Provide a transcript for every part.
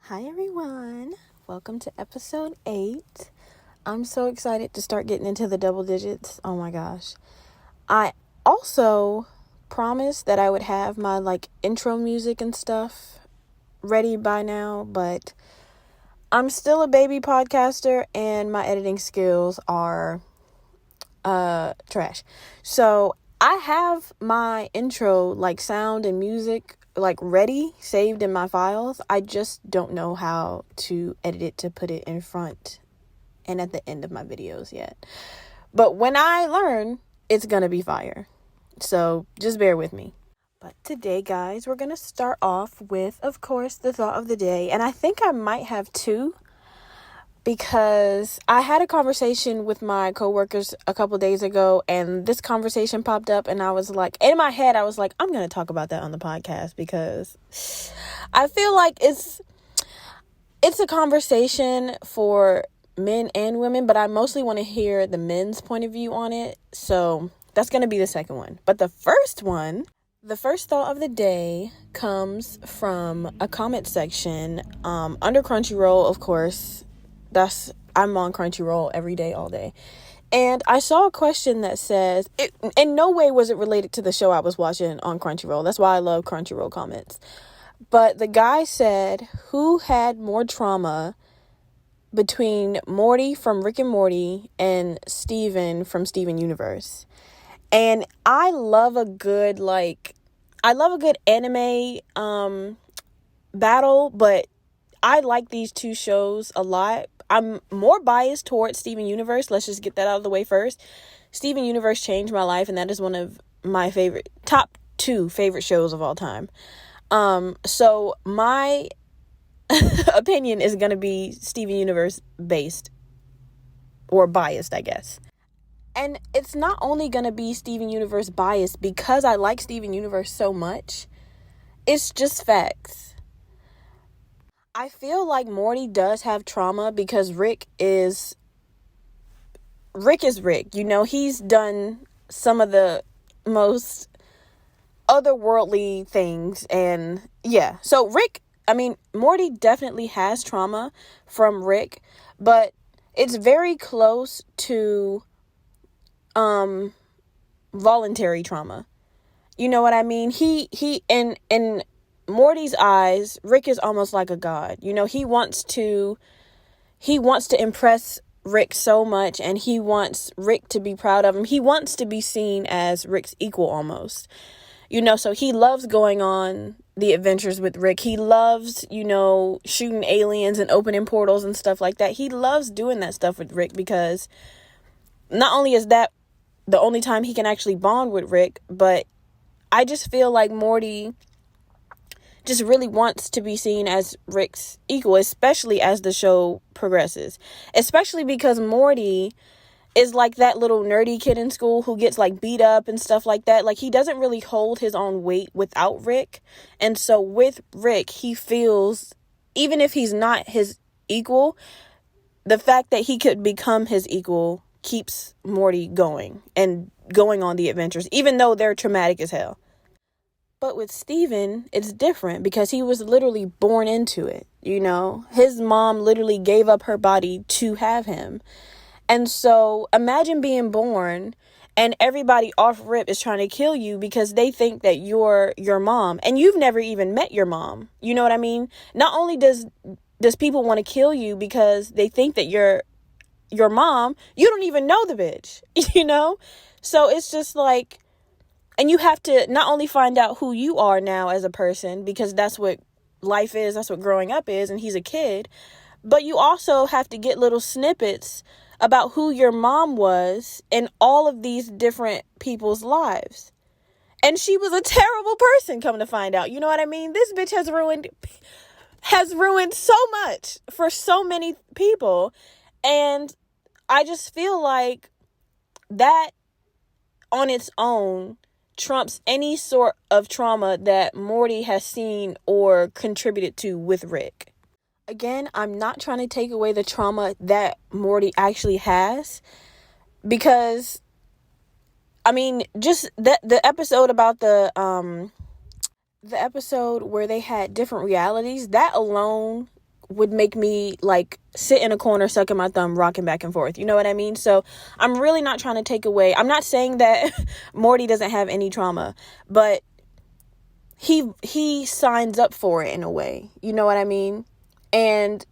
Hi everyone, welcome to episode 8. I'm so excited to start getting into the double digits. Oh my gosh. I also promised that I would have my intro music and stuff ready by now, but I'm still a baby podcaster and my editing skills are trash. So I have my intro sound and music ready, saved in my files. I just don't know how to edit it to put it in front and at the end of my videos yet. But when I learn, it's gonna be fire. So just bear with me. But today, guys, we're gonna start off with, of course, the thought of the day. And I think I might have two, because I had a conversation with my coworkers a couple days ago, and this conversation popped up, and I was like, in my head, I was like, I'm going to talk about that on the podcast, because I feel like it's a conversation for men and women, but I mostly want to hear the men's point of view on it. So that's going to be the second one. But the first thought of the day comes from a comment section under Crunchyroll, of course. I'm on Crunchyroll every day, all day. And I saw a question that says, in no way was it related to the show I was watching on Crunchyroll. That's why I love Crunchyroll comments. But the guy said, who had more trauma between Morty from Rick and Morty and Steven from Steven Universe? And I love a good anime battle, but I like these two shows a lot. I'm more biased towards Steven Universe. Let's just get that out of the way first. Steven Universe changed my life, and that is one of my top 2 favorite shows of all time. So my opinion is going to be Steven Universe based, or biased, I guess. And it's not only going to be Steven Universe biased because I like Steven Universe so much. It's just facts. I feel like Morty does have trauma because Rick is Rick. You know, he's done some of the most otherworldly things, and yeah. So Morty definitely has trauma from Rick, but it's very close to voluntary trauma. You know what I mean? He in Morty's eyes, Rick is almost like a god. You know, he wants to impress Rick so much, and he wants Rick to be proud of him. He wants to be seen as Rick's equal almost. You know, so he loves going on the adventures with Rick. He loves, shooting aliens and opening portals and stuff like that. He loves doing that stuff with Rick because not only is that the only time he can actually bond with Rick, but I just feel like Morty just really wants to be seen as Rick's equal, especially as the show progresses. Especially because Morty is like that little nerdy kid in school who gets beat up and stuff like that. He doesn't really hold his own weight without Rick. And so with Rick, he feels, even if he's not his equal, the fact that he could become his equal keeps Morty going and going on the adventures, even though they're traumatic as hell. But with Steven, it's different because he was literally born into it, His mom literally gave up her body to have him. And so imagine being born and everybody off rip is trying to kill you because they think that you're your mom, and you've never even met your mom. You know what I mean? Not only does people want to kill you because they think that you're your mom, you don't even know the bitch, So it's just and you have to not only find out who you are now as a person, because that's what life is, that's what growing up is, and he's a kid, but you also have to get little snippets about who your mom was in all of these different people's lives. And she was a terrible person, come to find out. You know what I mean? This bitch has ruined so much for so many people. And I just feel like that on its own trumps any sort of trauma that Morty has seen or contributed to with Rick. Again, I'm not trying to take away the trauma that Morty actually has, because just the episode about the episode where they had different realities, that alone would make me like sit in a corner sucking my thumb, rocking back and forth. You know what I mean? So I'm really not trying to take away. I'm not saying that Morty doesn't have any trauma, but he signs up for it in a way. You know what I mean? And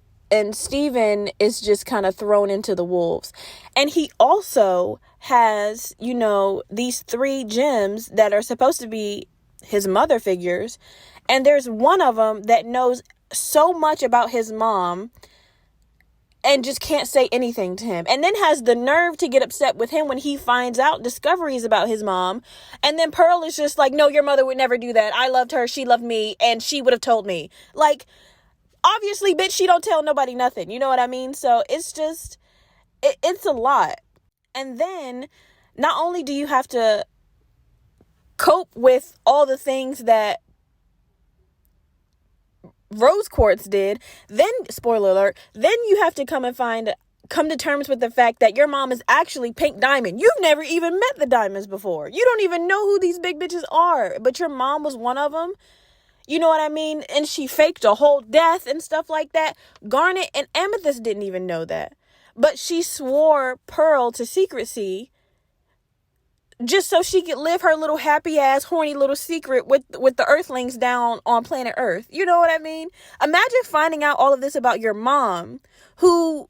Steven is just kind of thrown into the wolves. And he also has, you know, these 3 gems that are supposed to be his mother figures. And there's one of them that knows so much about his mom and just can't say anything to him. And then has the nerve to get upset with him when he finds out discoveries about his mom. And then Pearl is just like, no, your mother would never do that. I loved her. She loved me. And she would have told me. Like, obviously, bitch, she don't tell nobody nothing. You know what I mean? So it's just, it's a lot. And then not only do you have to cope with all the things that Rose Quartz did, then, spoiler alert, then you have to come to terms with the fact that your mom is actually Pink Diamond. You've never even met the Diamonds before. You don't even know who these big bitches are, but your mom was one of them. You know what I mean? And she faked a whole death and stuff like that. Garnet and Amethyst didn't even know that. But she swore Pearl to secrecy just so she could live her little happy ass, horny little secret with the Earthlings down on planet Earth. You know what I mean? Imagine finding out all of this about your mom, who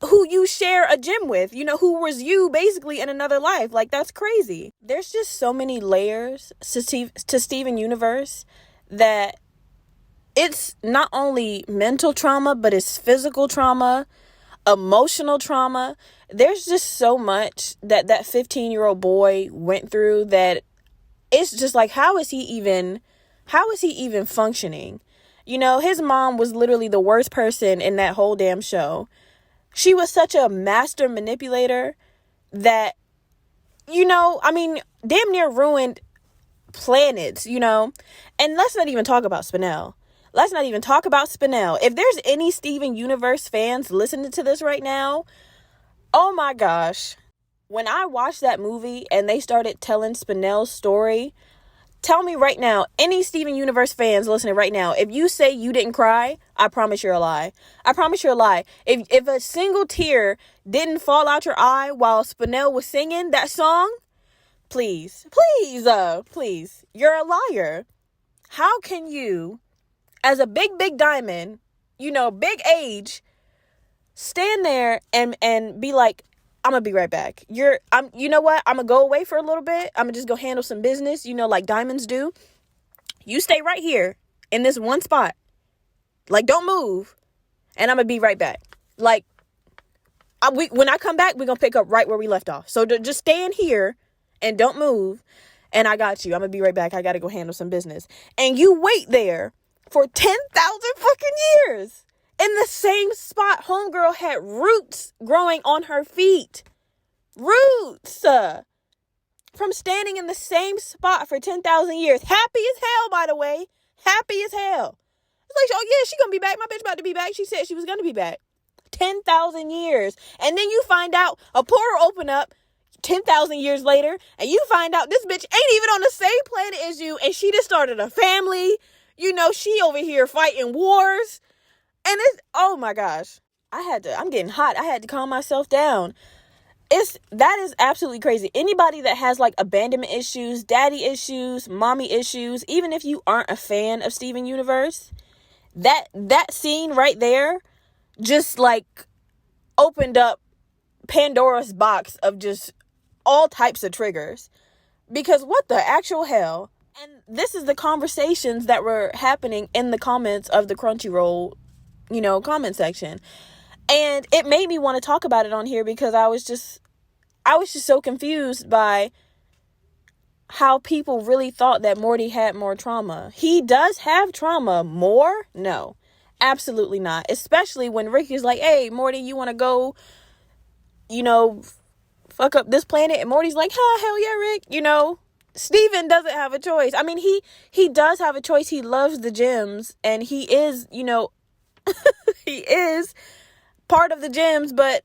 you share a gym with, you know, who was you basically in another life. Like, that's crazy. There's just so many layers to Steven Universe that it's not only mental trauma, but it's physical trauma, emotional trauma. There's just so much that 15-year-old boy went through that it's just like, how is he even functioning? You know, his mom was literally the worst person in that whole damn show. She was such a master manipulator that, you know, I mean, damn near ruined planets, you know. And let's not even talk about Spinel. If there's any Steven Universe fans listening to this right now, oh my gosh. When I watched that movie and they started telling Spinel's story, tell me right now, any Steven Universe fans listening right now, if you say you didn't cry, I promise you're a lie. If a single tear didn't fall out your eye while Spinel was singing that song, please, you're a liar. How can you, as a big diamond, you know, big age, stand there and be like, I'm gonna be right back. You know what? I'm gonna go away for a little bit. I'm gonna just go handle some business, you know, like diamonds do. You stay right here in this one spot. Like, don't move. And I'm gonna be right back. Like, when I come back, we're gonna pick up right where we left off. So just stand here and don't move. And I got you. I'm gonna be right back. I gotta go handle some business. And you wait there for 10,000 fucking years. In the same spot, homegirl had roots growing on her feet. Roots. From standing in the same spot for 10,000 years. Happy as hell, by the way. Happy as hell. It's like, oh yeah, she gonna be back. My bitch about to be back. She said she was gonna be back. 10,000 years. And then you find out a portal open up 10,000 years later. And you find out this bitch ain't even on the same planet as you. And she just started a family. You know, she over here fighting wars. And it's, oh my gosh, I'm getting hot. I had to calm myself down. That is absolutely crazy. Anybody that has like abandonment issues, daddy issues, mommy issues, even if you aren't a fan of Steven Universe, that scene right there just like opened up Pandora's box of just all types of triggers. Because what the actual hell? And this is the conversations that were happening in the comments of the Crunchyroll, you know, comment section. And it made me want to talk about it on here because I was just so confused by how people really thought that Morty had more trauma. He does have trauma. More? No, absolutely not. Especially when Ricky's like, hey, Morty, you want to go, you know, fuck up this planet? And Morty's like, hell yeah, Rick. You know, Steven doesn't have a choice. I mean, he does have a choice. He loves the gems and he is, you know, he is part of the gems, but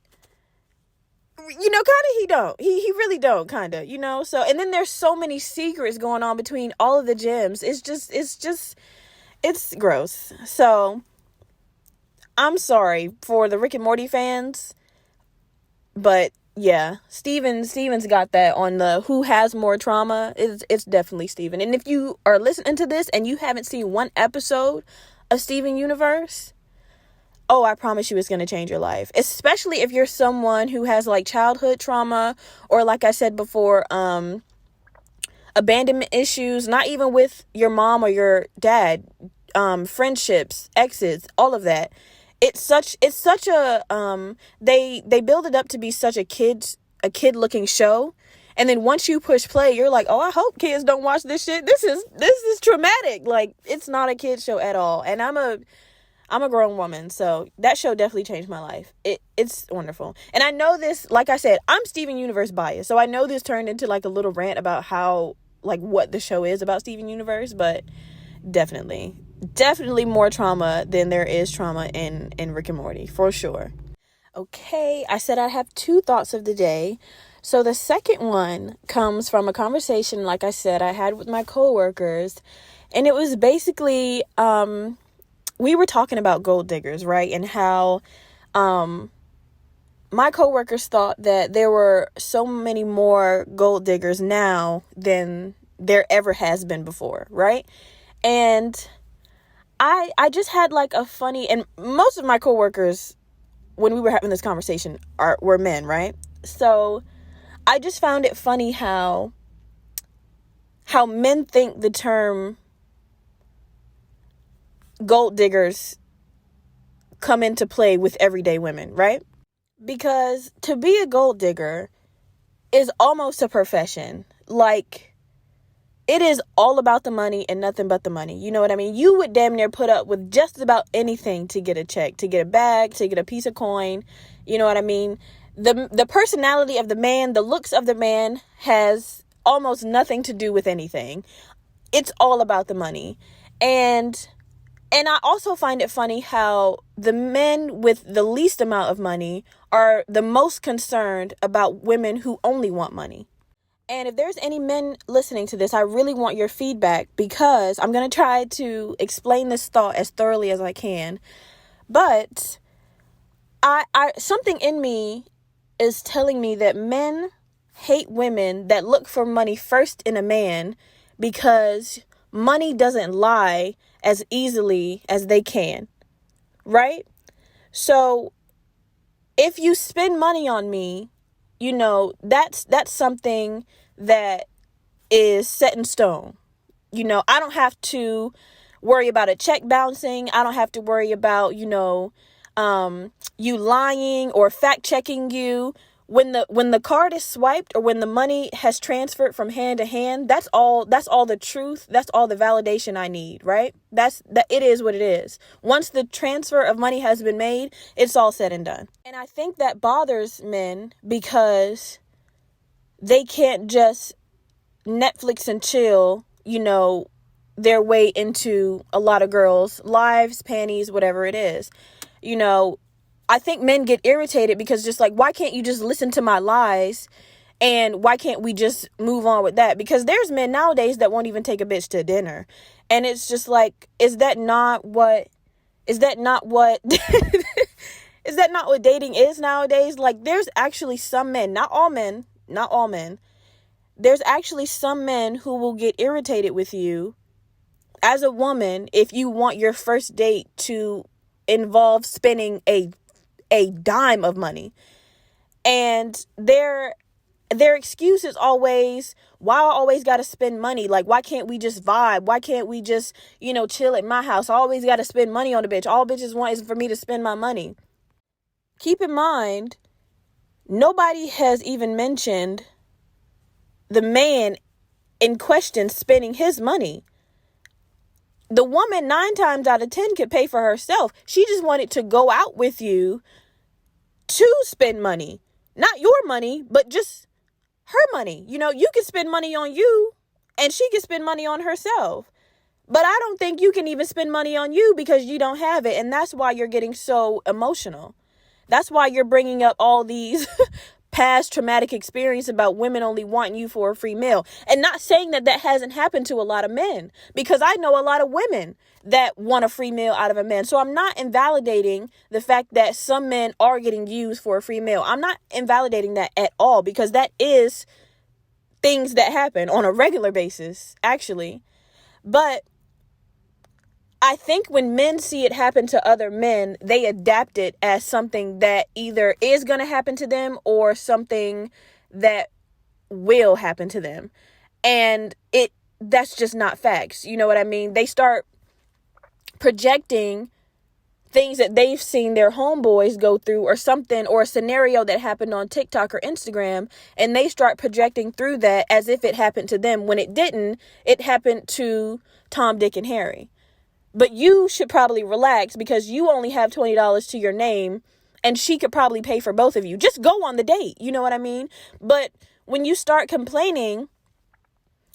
you know, kind of he don't. He really don't, kind of, you know. So, and then there's so many secrets going on between all of the gems. It's gross. So, I'm sorry for the Rick and Morty fans, but yeah, Steven's got that on the who has more trauma. It's definitely Steven. And if you are listening to this and you haven't seen one episode of Steven Universe, oh, I promise you it's going to change your life. Especially if you're someone who has like childhood trauma, or like I said before, abandonment issues, not even with your mom or your dad, friendships, exes, all of that. It's such a they build it up to be such a kid looking show, and then once you push play, you're like, oh, I hope kids don't watch this shit. This is traumatic. Like, it's not a kid show at all. And I'm a grown woman, so that show definitely changed my life. It's wonderful. And I know this, like I said, I'm Steven Universe biased, so I know this turned into like a little rant about how, like, what the show is about Steven Universe, but definitely more trauma than there is trauma in Rick and Morty, for sure. Okay, I said I have 2 thoughts of the day. So the second one comes from a conversation, like I said, I had with my coworkers, and it was basically, we were talking about gold diggers, right? And how, my coworkers thought that there were so many more gold diggers now than there ever has been before, right? And I just had like a funny, and most of my coworkers, when we were having this conversation, were men, right? So I just found it funny how men think the term gold diggers come into play with everyday women, right? Because to be a gold digger is almost a profession. Like, it is all about the money and nothing but the money. You know what I mean? You would damn near put up with just about anything to get a check, to get a bag, to get a piece of coin. You know what I mean? The personality of the man, the looks of the man has almost nothing to do with anything. It's all about the money. And I also find it funny how the men with the least amount of money are the most concerned about women who only want money. And if there's any men listening to this, I really want your feedback, because I'm going to try to explain this thought as thoroughly as I can. But I something in me is telling me that men hate women that look for money first in a man, because money doesn't lie as easily as they can, right? So if you spend money on me, you know, that's something that is set in stone. You know, I don't have to worry about a check bouncing. I don't have to worry about, you know, you lying or fact checking you. When the card is swiped, or when the money has transferred from hand to hand, that's all the truth. That's all the validation I need, right? It is what it is. Once the transfer of money has been made, it's all said and done. And I think that bothers men, because they can't just Netflix and chill, you know, their way into a lot of girls' lives, panties, whatever it is. You know, I think men get irritated because, just like, why can't you just listen to my lies, and why can't we just move on with that? Because there's men nowadays that won't even take a bitch to dinner. And it's just like, is that not what is that not what dating is nowadays? Like, there's actually some men, not all men, there's actually some men who will get irritated with you as a woman if you want your first date to involve spending a dime of money. And their excuse is always, why I always got to spend money? Like, why can't we just vibe? Why can't we just, you know, chill at my house? I always got to spend money on a bitch. All bitches want is for me to spend my money. Keep in mind, nobody has even mentioned the man in question spending his money. The woman 9 times out of 10 could pay for herself. She just wanted to go out with you to spend money. Not your money, but just her money. You know, you can spend money on you and she can spend money on herself. But I don't think you can even spend money on you because you don't have it. And that's why you're getting so emotional. That's why you're bringing up all these past traumatic experience about women only wanting you for a free meal. And not saying that that hasn't happened to a lot of men, because I know a lot of women that want a free meal out of a man. So I'm not invalidating the fact that some men are getting used for a free meal. I'm not invalidating that at all, because that is things that happen on a regular basis, actually. But I think when men see it happen to other men, they adapt it as something that either is going to happen to them or something that will happen to them. And that's just not facts. You know what I mean? They start projecting things that they've seen their homeboys go through, or something, or a scenario that happened on TikTok or Instagram, and they start projecting through that as if it happened to them, when it didn't. It happened to Tom, Dick, and Harry. But you should probably relax, because you only have $20 to your name, and she could probably pay for both of you. Just go on the date. You know what I mean? But when you start complaining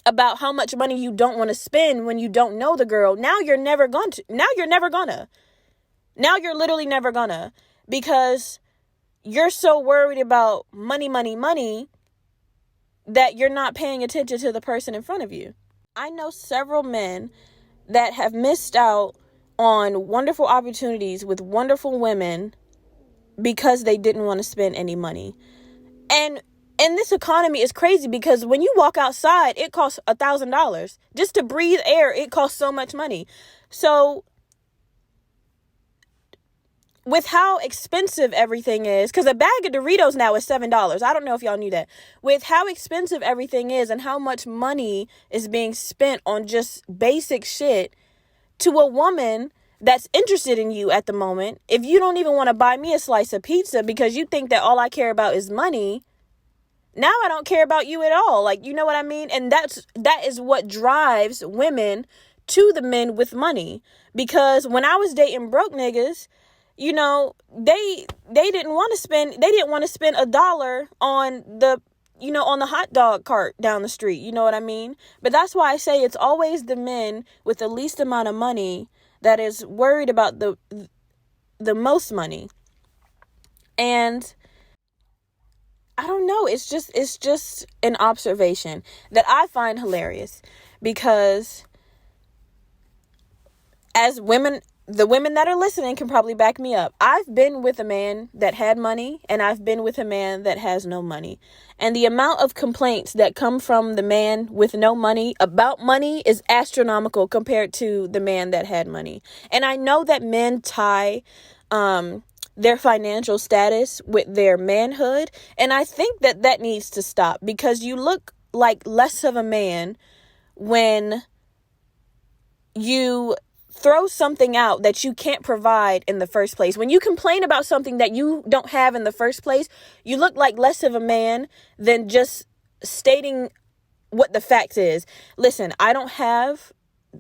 about how much money you don't want to spend when you don't know the girl, now you're never going to. Now you're literally never gonna, because you're so worried about money that you're not paying attention to the person in front of you. I know several men that have missed out on wonderful opportunities with wonderful women because they didn't want to spend any money. And this economy is crazy, because when you walk outside, it costs $1,000 just to breathe air. It costs so much money. So with how expensive everything is, because a bag of Doritos now is $7. I don't know if y'all knew that. With how expensive everything is and how much money is being spent on just basic shit, to a woman that's interested in you at the moment, if you don't even want to buy me a slice of pizza because you think that all I care about is money, now I don't care about you at all. Like, you know what I mean? And that is what drives women to the men with money. Because when I was dating broke niggas, you know, they didn't want to spend $1 on the hot dog cart down the street. You know what I mean? But that's why I say it's always the men with the least amount of money that is worried about the most money. And I don't know, it's just an observation that I find hilarious, because as women, the women that are listening can probably back me up. I've been with a man that had money, and I've been with a man that has no money. And the amount of complaints that come from the man with no money about money is astronomical compared to the man that had money. And I know that men tie their financial status with their manhood, and I think that needs to stop, because you look like less of a man when you throw something out that you can't provide in the first place. When you complain about something that you don't have in the first place, you look like less of a man than just stating what the fact is. Listen, I don't have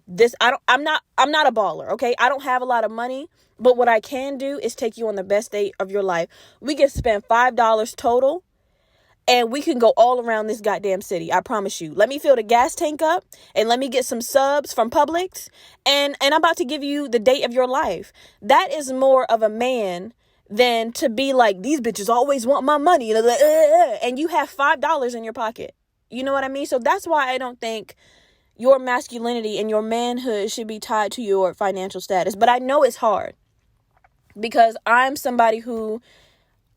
this. I'm not a baller. Okay. I don't have a lot of money, but what I can do is take you on the best date of your life. We can spend $5 total, and we can go all around this goddamn city. I promise you. Let me fill the gas tank up, and let me get some subs from Publix, and I'm about to give you the date of your life. That is more of a man than to be like, these bitches always want my money, and you have $5 in your pocket. You know what I mean? So that's why I don't think your masculinity and your manhood should be tied to your financial status. But I know it's hard, because I'm somebody who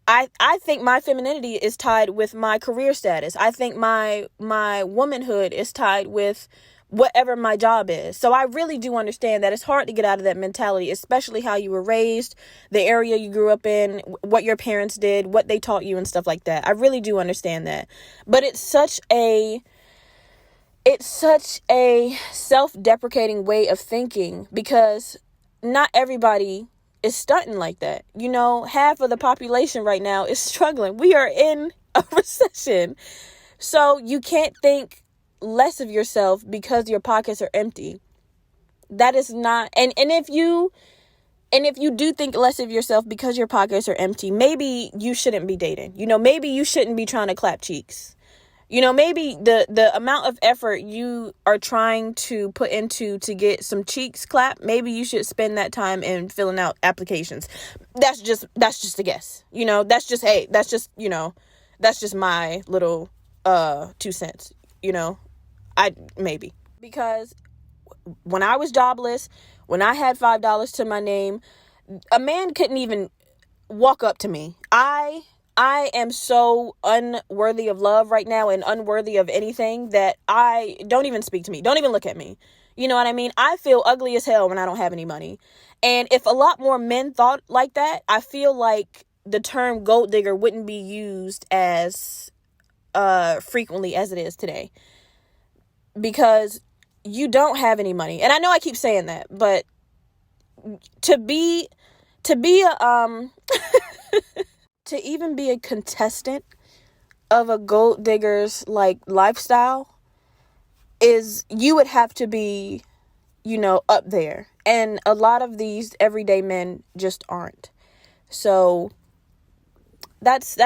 I think my femininity is tied with my career status. I think my womanhood is tied with whatever my job is. So I really do understand that it's hard to get out of that mentality, especially how you were raised, the area you grew up in, what your parents did, what they taught you and stuff like that. I really do understand that. But it's such a self-deprecating way of thinking, because not everybody is stunting like that. You know, half of the population right now is struggling. We are in a recession. So you can't think less of yourself because your pockets are empty. That is not, and if you do think less of yourself because your pockets are empty, maybe you shouldn't be dating. You know, maybe you shouldn't be trying to clap cheeks. You know, maybe the amount of effort you are trying to put into to get some cheeks clapped, maybe you should spend that time in filling out applications. That's just a guess. You know, that's just That's just my little 2 cents, maybe. Because when I was jobless, when I had $5 to my name, a man couldn't even walk up to me. I am so unworthy of love right now and unworthy of anything that I don't even speak to me. Don't even look at me. You know what I mean? I feel ugly as hell when I don't have any money. And if a lot more men thought like that, I feel like the term gold digger wouldn't be used as frequently as it is today. Because you don't have any money. And I know I keep saying that, but to be a to even be a contestant of a gold digger's like lifestyle is, you would have to be, up there. And a lot of these everyday men just aren't. So that's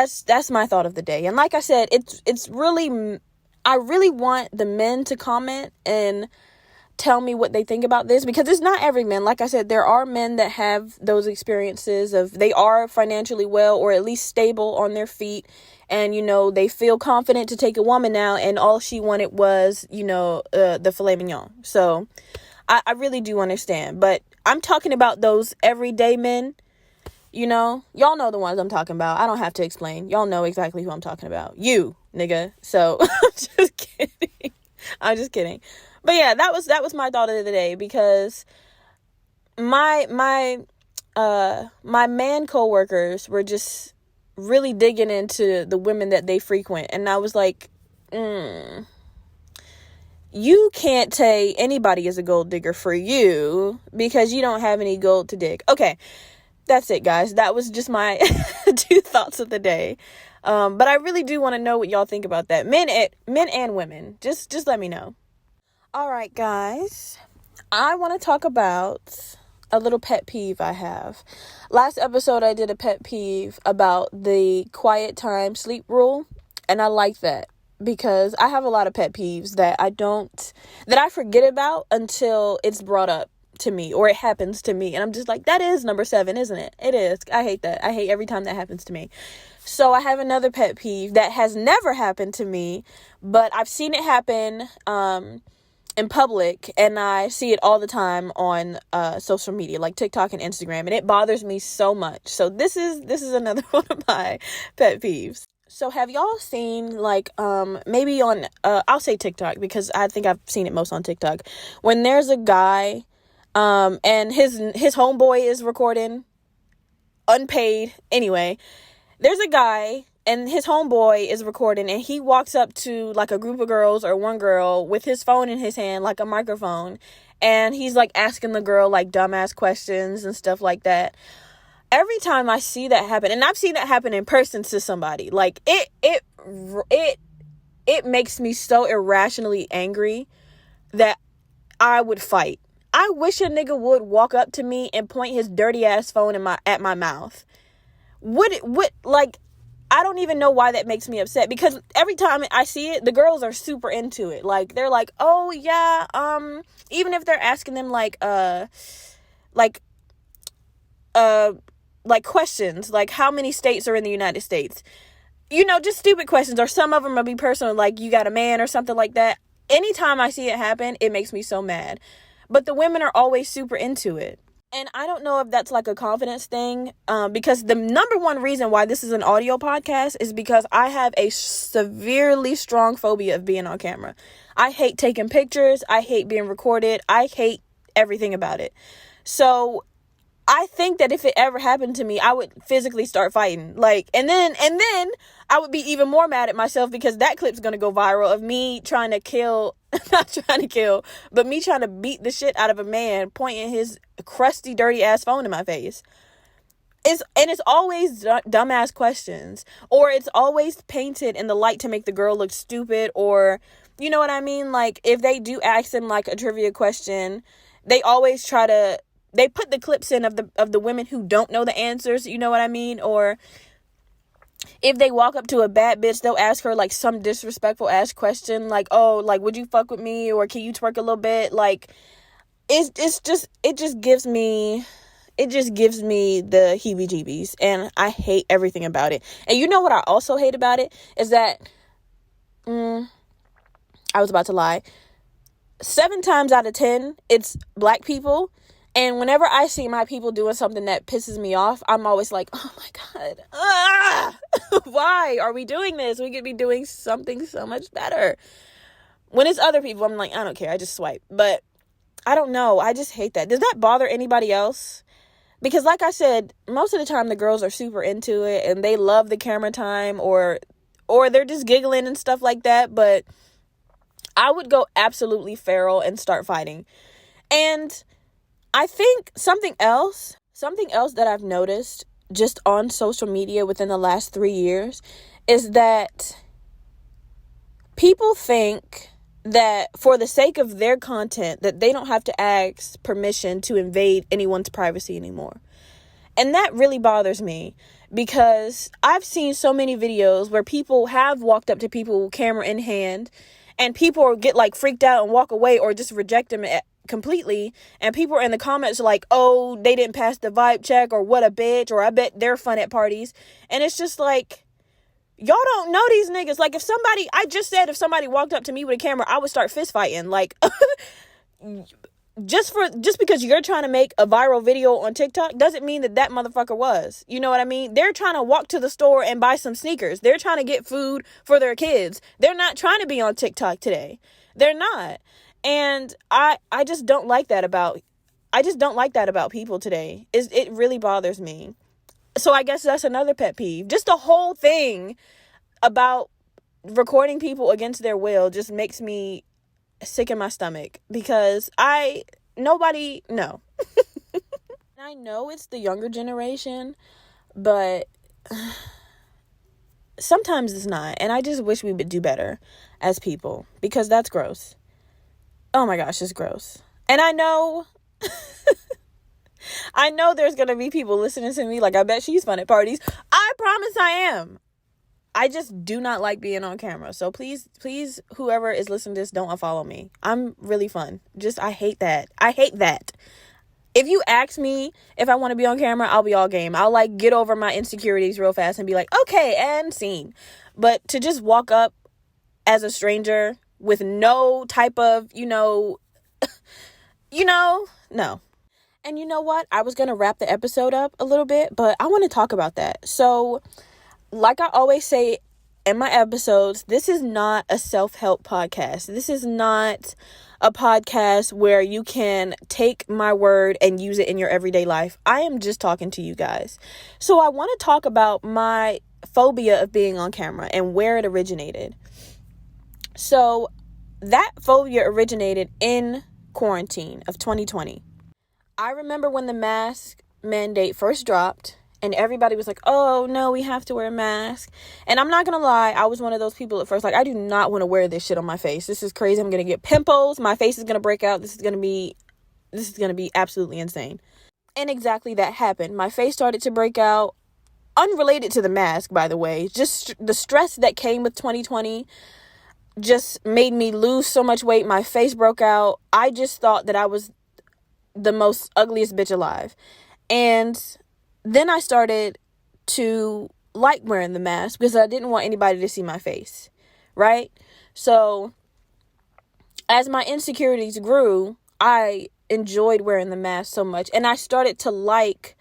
my thought of the day. And like I said, it's really, I really want the men to comment and tell me what they think about this, because it's not every man. Like I said, there are men that have those experiences of, they are financially well or at least stable on their feet, and they feel confident to take a woman now, and all she wanted was the filet mignon. So I really do understand, but I'm talking about those everyday men. Y'all know the ones I'm talking about. I don't have to explain. Y'all know exactly who I'm talking about. You, nigga. So I'm just kidding. But yeah, that was my thought of the day, because my man coworkers were just really digging into the women that they frequent, and I was like, you can't say anybody is a gold digger for you because you don't have any gold to dig. Okay, that's it, guys. That was just my 2 thoughts of the day. But I really do want to know what y'all think about that. Men and women. Just let me know. All right, guys, I want to talk about a little pet peeve I have. Last episode, I did a pet peeve about the quiet time sleep rule, and I like that because I have a lot of pet peeves that I forget about until it's brought up to me or it happens to me, and I'm just like, that is number 7, isn't it? It is. I hate that. I hate every time that happens to me. So I have another pet peeve that has never happened to me, but I've seen it happen in public, and I see it all the time on social media like TikTok and Instagram, and it bothers me so much. So this is another one of my pet peeves. So have y'all seen like maybe on I'll say TikTok because I think I've seen it most on TikTok, when there's a guy and his homeboy is recording unpaid. Anyway, there's a guy and his homeboy is recording, and he walks up to like a group of girls or one girl with his phone in his hand, like a microphone, and he's like asking the girl like dumbass questions and stuff like that. Every time I see that happen, and I've seen that happen in person to somebody, like it makes me so irrationally angry that I would fight. I wish a nigga would walk up to me and point his dirty ass phone at my mouth. I don't even know why that makes me upset, because every time I see it, the girls are super into it. Like, they're like, oh yeah, even if they're asking them like questions, like how many states are in the United States, just stupid questions, or some of them will be personal, like you got a man or something like that. Anytime I see it happen, it makes me so mad. But the women are always super into it. And I don't know if that's like a confidence thing, because the number one reason why this is an audio podcast is because I have a severely strong phobia of being on camera. I hate taking pictures. I hate being recorded. I hate everything about it. So I think that if it ever happened to me, I would physically start fighting. And then I would be even more mad at myself, because that clip's going to go viral of me trying to kill, not trying to kill, but me trying to beat the shit out of a man pointing his crusty, dirty ass phone in my face. It's always dumbass questions, or it's always painted in the light to make the girl look stupid, or, you know what I mean? Like, if they do ask them like a trivia question, they always they put the clips in of the women who don't know the answers, you know what I mean? Or if they walk up to a bad bitch, they'll ask her like some disrespectful ass question, like, oh, like, would you fuck with me, or can you twerk a little bit? Like, it just gives me it just gives me the heebie-jeebies, and I hate everything about it. And you know what I also hate about it is that, I was about to lie. 7 times out of 10, it's black people. And whenever I see my people doing something that pisses me off, I'm always like, oh my God, why are we doing this? We could be doing something so much better. When it's other people, I'm like, I don't care. I just swipe. But I don't know. I just hate that. Does that bother anybody else? Because like I said, most of the time the girls are super into it and they love the camera time, or they're just giggling and stuff like that. But I would go absolutely feral and start fighting. And I think something else that I've noticed just on social media within the last 3 years is that people think that for the sake of their content that they don't have to ask permission to invade anyone's privacy anymore. And that really bothers me, because I've seen so many videos where people have walked up to people camera in hand, and people get like freaked out and walk away or just reject them completely. And people are in the comments like, oh, they didn't pass the vibe check, or what a bitch, or I bet they're fun at parties. And it's just like, y'all don't know these niggas. Like, if somebody walked up to me with a camera, I would start fist fighting. Like, just because you're trying to make a viral video on TikTok doesn't mean that motherfucker was. You know what I mean? They're trying to walk to the store and buy some sneakers. They're trying to get food for their kids. They're not trying to be on TikTok today. They're not. And I just don't like that about people today. It really bothers me. So I guess that's another pet peeve. Just the whole thing about recording people against their will just makes me sick in my stomach, because nobody. I know it's the younger generation, but sometimes it's not. And I just wish we would do better as people, because that's gross. Oh my gosh, it's gross. And I know there's going to be people listening to me like, I bet she's fun at parties. I promise I am. I just do not like being on camera. So please, whoever is listening to this, don't unfollow me. I'm really fun. I hate that. If you ask me if I want to be on camera, I'll be all game. I'll like get over my insecurities real fast and be like, okay, and scene. But to just walk up as a stranger with no type of, no. And you know what? I was going to wrap the episode up a little bit, but I want to talk about that. So, like I always say in my episodes, this is not a self-help podcast. This is not a podcast where you can take my word and use it in your everyday life. I am just talking to you guys. So I want to talk about my phobia of being on camera and where it originated. So that phobia originated in quarantine of 2020. I remember when the mask mandate first dropped and everybody was like, oh no, we have to wear a mask. And I'm not going to lie, I was one of those people at first, like, I do not want to wear this shit on my face. This is crazy. I'm going to get pimples. My face is going to break out. This is going to be absolutely insane. And exactly that happened. My face started to break out, unrelated to the mask, by the way. Just the stress that came with 2020 just made me lose so much weight. My face broke out. I just thought that I was the most ugliest bitch alive. And then I started to like wearing the mask because I didn't want anybody to see my face, right? So as my insecurities grew, I enjoyed wearing the mask so much. And I started to like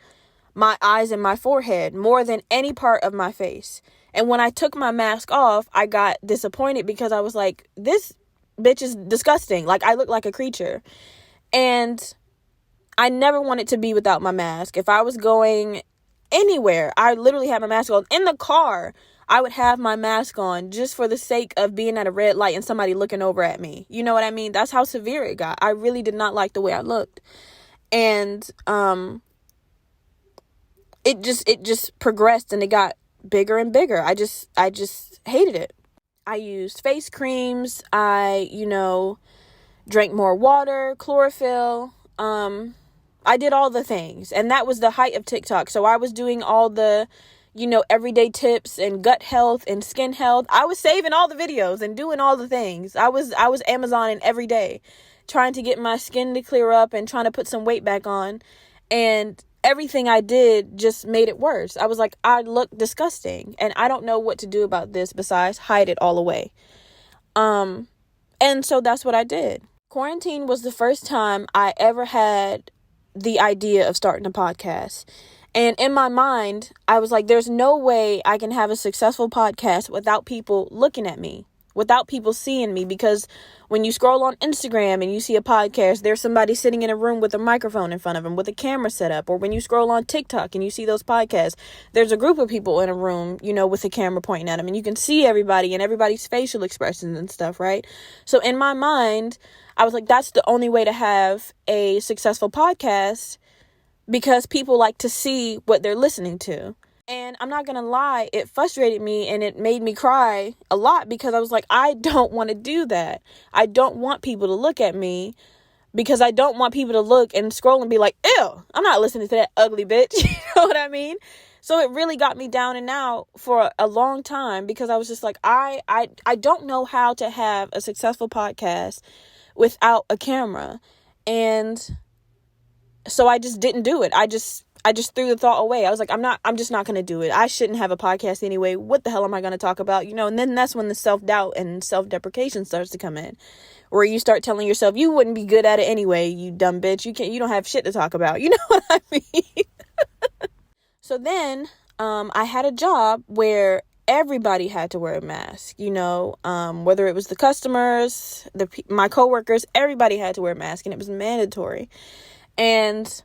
my eyes and my forehead more than any part of my face. And when I took my mask off, I got disappointed because I was like, this bitch is disgusting. Like, I look like a creature. And I never wanted to be without my mask. If I was going anywhere, I literally had my mask on. In the car, I would have my mask on just for the sake of being at a red light and somebody looking over at me. You know what I mean? That's how severe it got. I really did not like the way I looked. And it just progressed and it got bigger and bigger. I just hated it. I used face creams. I, drank more water, chlorophyll. I did all the things, and that was the height of TikTok. So I was doing all the, everyday tips and gut health and skin health. I was saving all the videos and doing all the things. I was Amazoning every day, trying to get my skin to clear up and trying to put some weight back on. And everything I did just made it worse. I was like, I look disgusting, and I don't know what to do about this besides hide it all away. And so that's what I did. Quarantine was the first time I ever had the idea of starting a podcast. And in my mind, I was like, there's no way I can have a successful podcast without people looking at me, without people seeing me. Because when you scroll on Instagram and you see a podcast, there's somebody sitting in a room with a microphone in front of them with a camera set up. Or when you scroll on TikTok and you see those podcasts, there's a group of people in a room, with a camera pointing at them. And you can see everybody and everybody's facial expressions and stuff, right? So in my mind, I was like, that's the only way to have a successful podcast, because people like to see what they're listening to. And I'm not going to lie, it frustrated me and it made me cry a lot, because I was like, I don't want to do that. I don't want people to look at me, because I don't want people to look and scroll and be like, ew, I'm not listening to that ugly bitch. You know what I mean? So it really got me down and out for a long time, because I was just like, I don't know how to have a successful podcast without a camera. And so I just didn't do it. I just threw the thought away. I was like, I'm just not going to do it. I shouldn't have a podcast anyway. What the hell am I going to talk about? And then that's when the self-doubt and self-deprecation starts to come in, where you start telling yourself, you wouldn't be good at it anyway, you dumb bitch. You don't have shit to talk about. You know what I mean? So then, I had a job where everybody had to wear a mask, whether it was the customers, my coworkers, everybody had to wear a mask, and it was mandatory. And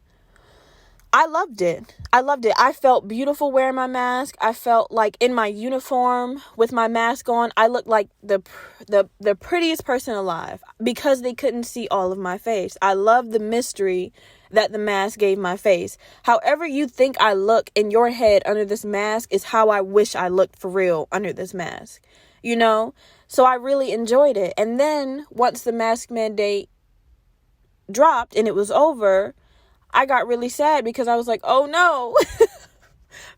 I loved it. I felt beautiful wearing my mask. I felt like in my uniform with my mask on, I looked like the prettiest person alive, because they couldn't see all of my face. I loved the mystery that the mask gave my face. However you think I look in your head under this mask is how I wish I looked for real under this mask, So I really enjoyed it. And then once the mask mandate dropped and it was over, I got really sad, because I was like, oh no,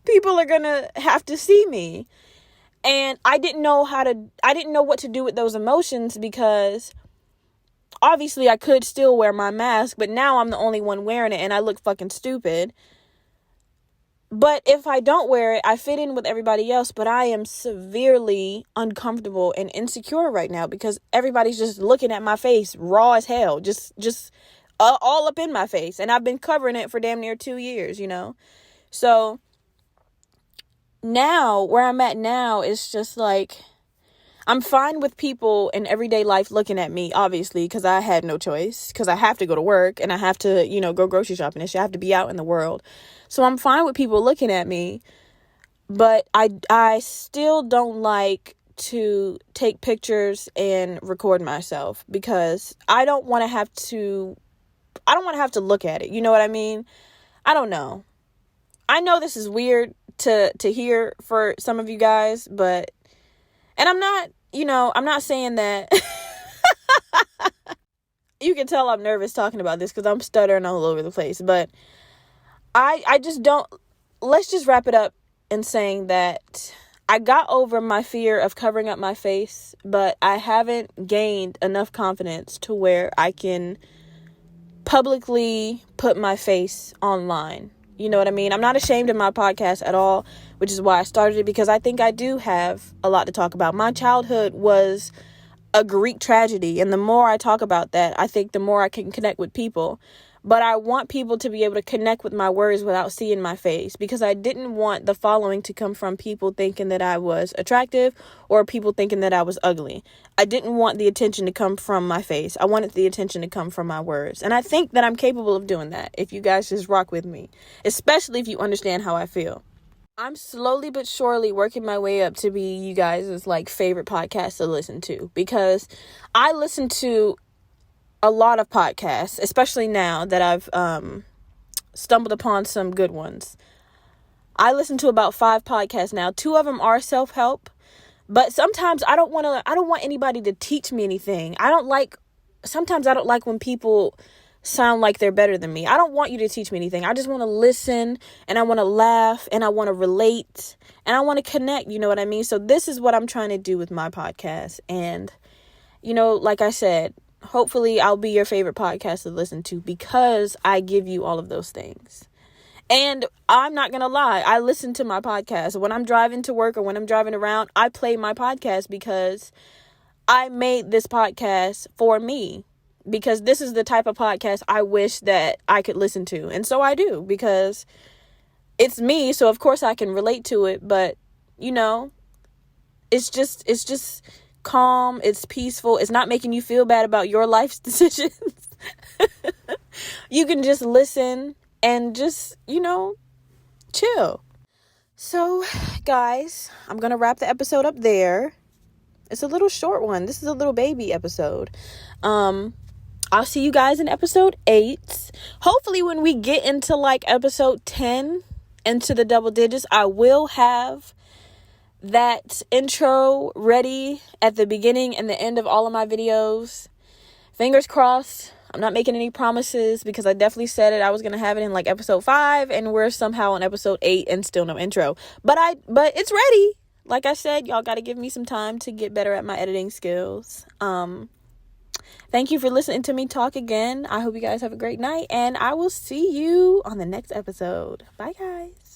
people are gonna have to see me. And I didn't know what to do with those emotions, because obviously I could still wear my mask, but now I'm the only one wearing it and I look fucking stupid. But if I don't wear it, I fit in with everybody else, but I am severely uncomfortable and insecure right now, because everybody's just looking at my face raw as hell, just all up in my face. And I've been covering it for damn near 2 years, So now, where I'm at now is just like, I'm fine with people in everyday life looking at me, obviously, because I had no choice, because I have to go to work and I have to, go grocery shopping and shit. I have to be out in the world. So I'm fine with people looking at me, but I still don't like to take pictures and record myself, because I don't want to have to look at it. You know what I mean? I don't know. I know this is weird to hear for some of you guys, but, and I'm not saying that. You can tell I'm nervous talking about this, because I'm stuttering all over the place, but I just don't, let's just wrap it up in saying that I got over my fear of covering up my face, but I haven't gained enough confidence to where I can publicly put my face online. You know what I mean? I'm not ashamed of my podcast at all, which is why I started it, because I think I do have a lot to talk about. My childhood was a Greek tragedy, and the more I talk about that, I think the more I can connect with people. But I want people to be able to connect with my words without seeing my face, because I didn't want the following to come from people thinking that I was attractive or people thinking that I was ugly. I didn't want the attention to come from my face. I wanted the attention to come from my words. And I think that I'm capable of doing that if you guys just rock with me, especially if you understand how I feel. I'm slowly but surely working my way up to be you guys' favorite podcast to listen to, because I listen to a lot of podcasts, especially now that I've stumbled upon some good ones. I listen to about 5 podcasts now. 2 of them are self-help, but sometimes I don't want anybody to teach me anything. Sometimes I don't like when people sound like they're better than me. I don't want you to teach me anything. I just want to listen, and I want to laugh, and I want to relate, and I want to connect, you know what I mean? So this is what I'm trying to do with my podcast. And, like I said, hopefully I'll be your favorite podcast to listen to, because I give you all of those things. And I'm not going to lie, I listen to my podcast. When I'm driving to work or when I'm driving around, I play my podcast because I made this podcast for me. Because this is the type of podcast I wish that I could listen to. And so I do, because it's me. So of course I can relate to it. But, you know, it's just calm. It's peaceful. It's not making you feel bad about your life's decisions. You can just listen and just, you know, chill. So, guys, I'm going to wrap the episode up there. It's a little short one. This is a little baby episode. I'll see you guys in episode 8. Hopefully when we get into like episode 10, into the double digits, I will have that intro ready at the beginning and the end of all of my videos. Fingers crossed. I'm not making any promises because I definitely said it. I was going to have it in like episode 5 and we're somehow on episode 8 and still no intro. But it's ready. Like I said, y'all got to give me some time to get better at my editing skills. Thank you for listening to me talk again. I hope you guys have a great night, and I will see you on the next episode. Bye, guys.